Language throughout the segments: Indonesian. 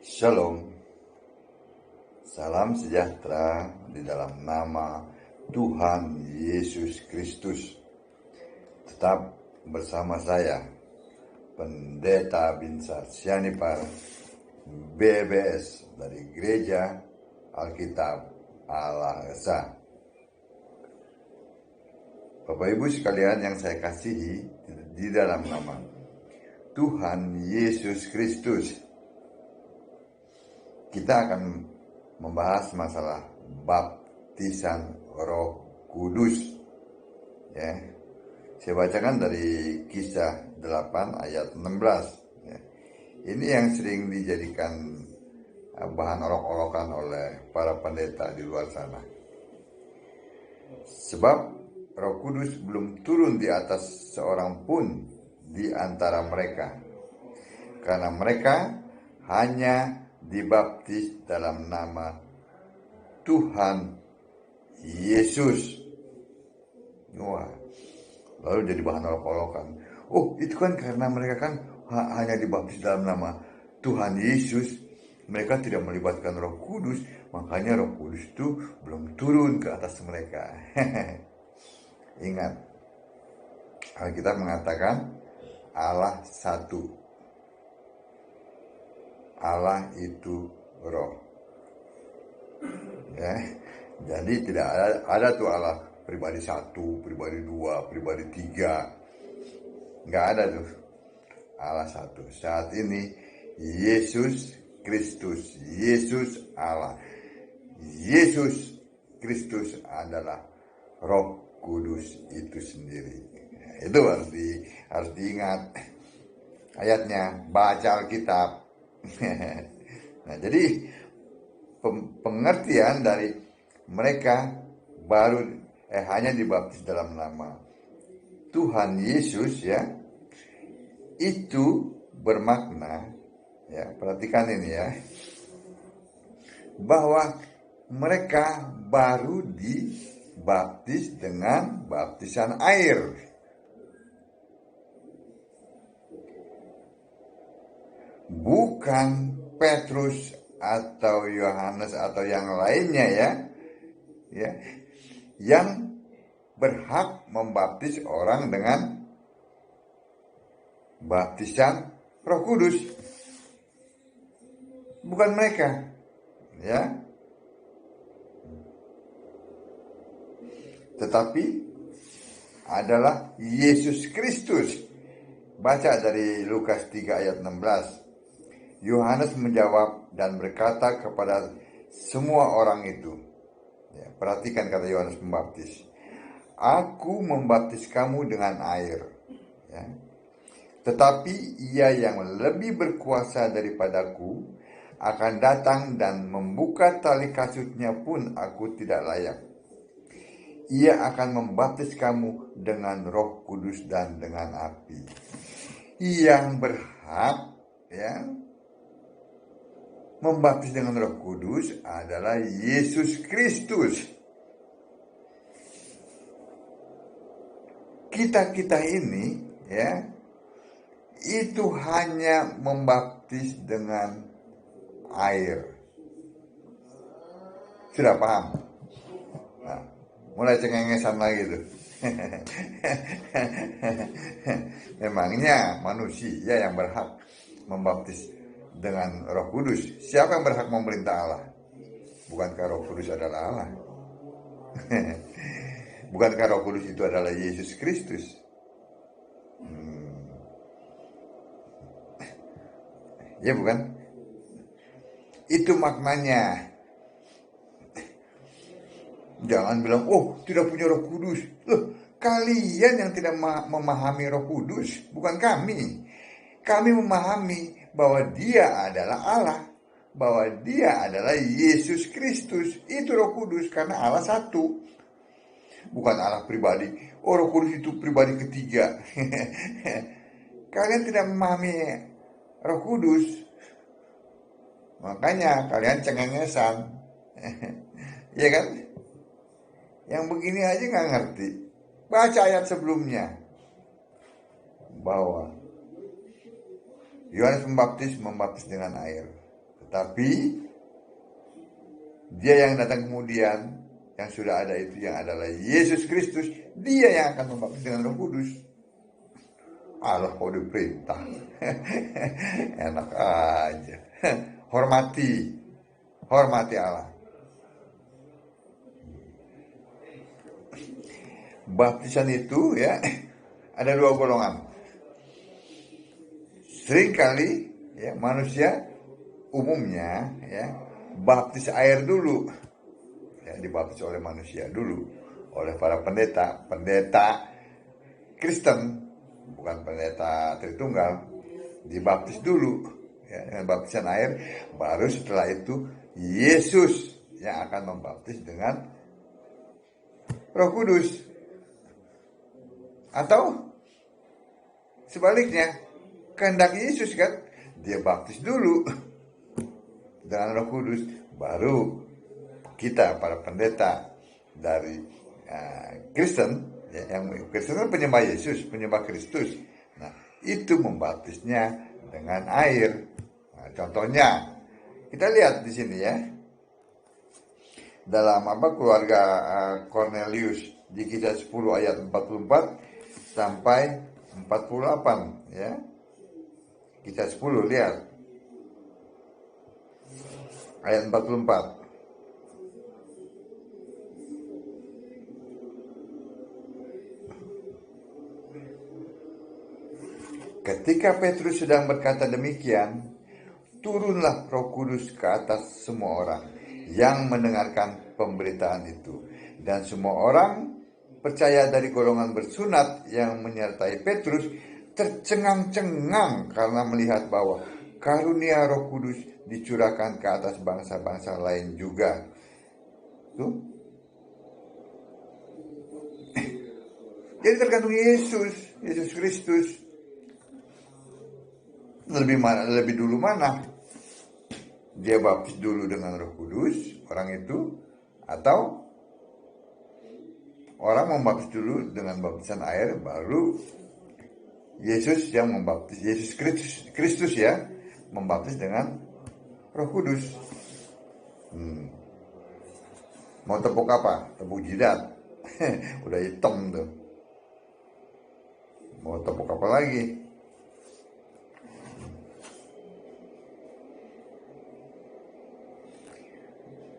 Shalom, salam sejahtera di dalam nama Tuhan Yesus Kristus. Tetap bersama saya, Pendeta Binsar Sianipar, BBS dari Gereja Alkitab Allah Esa. Bapak Ibu sekalian yang saya kasihi di dalam nama Tuhan Yesus Kristus, kita akan membahas masalah baptisan Roh Kudus. Ya. Saya bacakan dari Kisah 8 ayat 16. Ya. Ini yang sering dijadikan bahan olok-olokan oleh para pendeta di luar sana. Sebab Roh Kudus belum turun di atas seorang pun di antara mereka, karena mereka hanya dibaptis dalam nama Tuhan Yesus. Wah, lalu jadi bahan olok-olokan. Oh, itu kan karena mereka kan hanya dibaptis dalam nama Tuhan Yesus. Mereka tidak melibatkan Roh Kudus, makanya Roh Kudus itu belum turun ke atas mereka. Ingat, Alkitab mengatakan Allah satu. Allah itu roh. Ya. Jadi tidak ada tuh Allah pribadi satu, pribadi dua, pribadi tiga. Nggak ada tuh. Allah satu. Saat ini Yesus Kristus, Yesus Allah. Yesus Kristus adalah Roh Kudus itu sendiri. Itu harus diingat. Ayatnya, baca Alkitab. Nah, jadi pengertian dari mereka baru hanya dibaptis dalam nama Tuhan Yesus, ya, itu bermakna, ya, perhatikan ini ya, bahwa mereka baru dibaptis dengan baptisan air. Bukan Petrus atau Yohanes atau yang lainnya, ya, yang berhak membaptis orang dengan baptisan Roh Kudus. Bukan mereka, ya. Tetapi adalah Yesus Kristus. Baca dari Lukas 3 ayat 16. Yohanes menjawab dan berkata kepada semua orang itu, ya, perhatikan kata Yohanes Pembaptis, aku membaptis kamu dengan air, ya, tetapi ia yang lebih berkuasa daripadaku akan datang dan membuka tali kasutnya pun aku tidak layak. Ia akan membaptis kamu dengan Roh Kudus dan dengan api. Yang berhak, ya, membaptis dengan Roh Kudus adalah Yesus Kristus. Kita ini, ya, itu hanya membaptis dengan air. Sudah paham? Nah, mulai cengengesan lagi tuh. Memangnya manusia yang berhak membaptis dengan Roh Kudus? Siapa yang berhak memerintah Allah? Bukankah Roh Kudus adalah Allah? Bukankah Roh Kudus itu adalah Yesus Kristus? Ya bukan? Itu maknanya. Jangan bilang, oh tidak punya Roh Kudus. Loh, kalian yang tidak memahami Roh Kudus, bukan kami. Kami memahami bahwa dia adalah Allah, bahwa dia adalah Yesus Kristus. Itu Roh Kudus, karena Allah satu, bukan Allah pribadi. Oh, Roh Kudus itu pribadi ketiga. Kalian tidak memahami Roh Kudus, makanya kalian cengengesan. Iya kan? Yang begini aja nggak ngerti. Baca ayat sebelumnya, bahwa Yohanes Pembaptis membaptis dengan air, Tapi dia yang datang kemudian, yang sudah ada itu, yang adalah Yesus Kristus, dia yang akan membaptis dengan Roh Kudus. Allah kau diperintah. Enak aja. Hormati Allah. Baptisan itu ya ada dua golongan. Seringkali ya manusia umumnya ya baptis air dulu. Ya, dibaptis oleh manusia dulu, oleh para pendeta Kristen, bukan pendeta Tritunggal, dibaptis dulu ya, dengan baptisan air, baru setelah itu Yesus yang akan membaptis dengan Roh Kudus. Atau sebaliknya, kehendak Yesus kan, dia baptis dulu dengan Roh Kudus, baru kita para pendeta dari Kristen, ya, yang Kristen kan penyembah Yesus, penyembah Kristus. Nah, itu membaptisnya dengan air. Nah, contohnya kita lihat di sini ya, dalam keluarga Cornelius di Kisah 10 ayat 44 sampai 48 ya. Kisah 10 lihat ayat 44. Ketika Petrus sedang berkata demikian, turunlah Roh Kudus ke atas semua orang yang mendengarkan pemberitaan itu. Dan semua orang percaya dari golongan bersunat yang menyertai Petrus tercengang-cengang karena melihat bahwa karunia Roh Kudus dicurahkan ke atas bangsa-bangsa lain juga. Tuh. Jadi tergantung Yesus Kristus. Lebih dulu mana? Dia baptis dulu dengan Roh Kudus, orang itu, atau orang membaptis dulu dengan baptisan air, baru Yesus yang membaptis, Yesus Kristus ya, membaptis dengan Roh Kudus. Mau tepuk apa? Tepuk jidat. Udah hitam tuh. Mau tepuk apa lagi?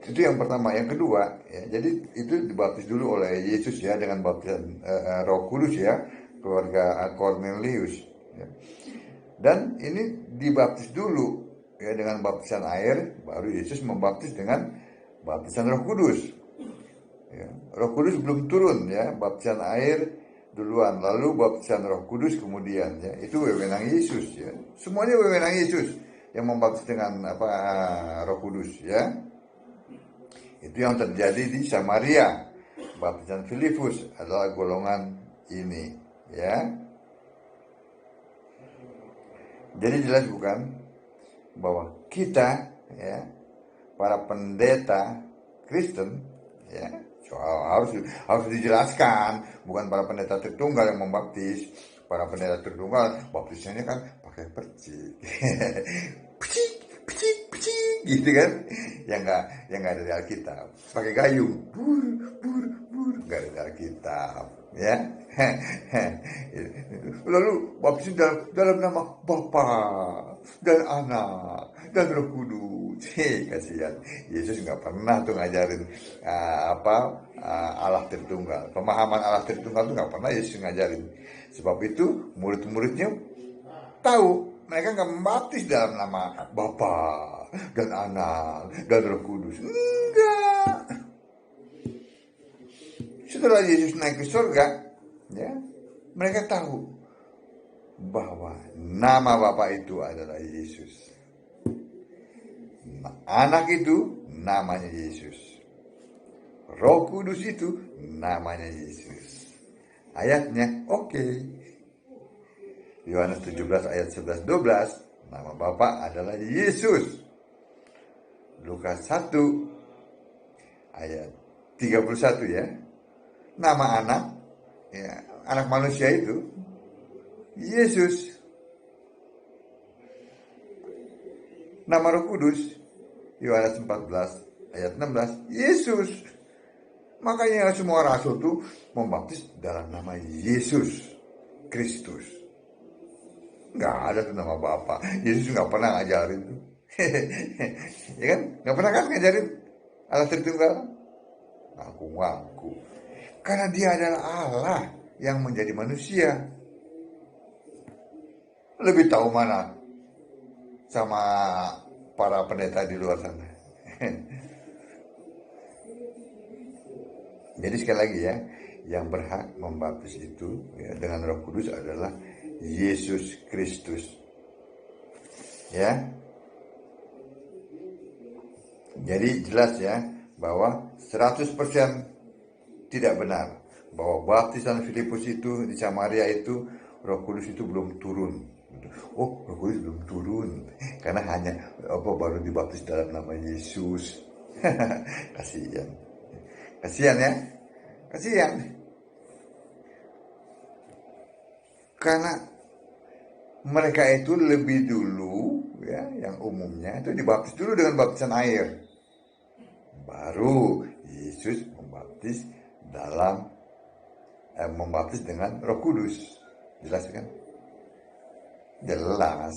Itu yang pertama. Yang kedua ya, jadi itu dibaptis dulu oleh Yesus ya dengan baptisan Roh Kudus ya, keluarga Cornelius ya. Dan ini dibaptis dulu ya dengan baptisan air, baru Yesus membaptis dengan baptisan Roh Kudus ya. Roh Kudus belum turun ya, baptisan air duluan, lalu baptisan Roh Kudus kemudian ya. Itu wewenang Yesus ya, semuanya wewenang Yesus yang membaptis dengan Roh Kudus ya. Itu yang terjadi di Samaria. Baptisan Filipus adalah golongan ini ya. Jadi jelas bukan bahwa kita ya, para pendeta Kristen ya, harus dijelaskan, bukan para pendeta Tritunggal yang membaptis. Para pendeta Tritunggal baptisnya kan pakai percik. Picik gitu kan, yang nggak ada di Alkitab, pakai gayung, bur nggak ada di Alkitab ya. Lalu baptis dalam nama Bapa dan Anak dan Roh Kudus. Kasihan, Yesus nggak pernah tuh ngajarin Allah Tritunggal, pemahaman Allah Tritunggal tuh nggak pernah Yesus ngajarin. Sebab itu murid-muridnya tahu, mereka nggak membaptis dalam nama Bapa dan Anak dan Roh Kudus. Enggak. Setelah Yesus naik ke surga, ya, mereka tahu bahwa nama Bapa itu adalah Yesus. Anak itu namanya Yesus. Roh Kudus itu namanya Yesus. Ayatnya oke. Yohanes 17 ayat 11-12, nama Bapa adalah Yesus. Lukas 1 ayat 31 ya, nama anak ya, anak manusia itu Yesus. nama Roh Kudus? Yohanes 14 ayat 16, Yesus. Makanya semua rasul tuh membaptis dalam nama Yesus Kristus. Nggak ada tuh nama Bapa. Yesus nggak pernah ngajarin tuh. Ya kan? Nggak pernah kan ngajarin Allah Tritunggal? Ngaku-ngaku. Karena dia adalah Allah yang menjadi manusia. Lebih tahu mana sama para pendeta di luar sana. Jadi sekali lagi ya, yang berhak membaptis itu ya, dengan Roh Kudus adalah Yesus Kristus. Ya. Jadi jelas ya bahwa 100% tidak benar bahwa baptisan Filipus itu di Samaria itu Roh Kudus itu belum turun. Oh, Roh Kudus belum turun karena hanya baru dibaptis dalam nama Yesus. Kasihan. Kasihan ya. Kasihan. Karena mereka itu lebih dulu ya, yang umumnya itu dibaptis dulu dengan baptisan air. Baru Yesus membaptis membaptis dengan Roh Kudus. Jelas kan? Jelas.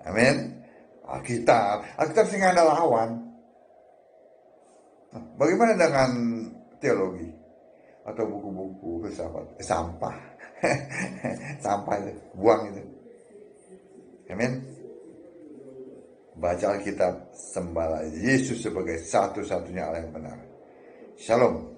Amin. Alkitab sih nggak ada lawan. Bagaimana dengan teologi atau buku-buku filsafat? Sampah. Sampah itu, buang itu. Amin. Baca Alkitab, sembahlah Yesus sebagai satu-satunya Allah yang benar. Shalom.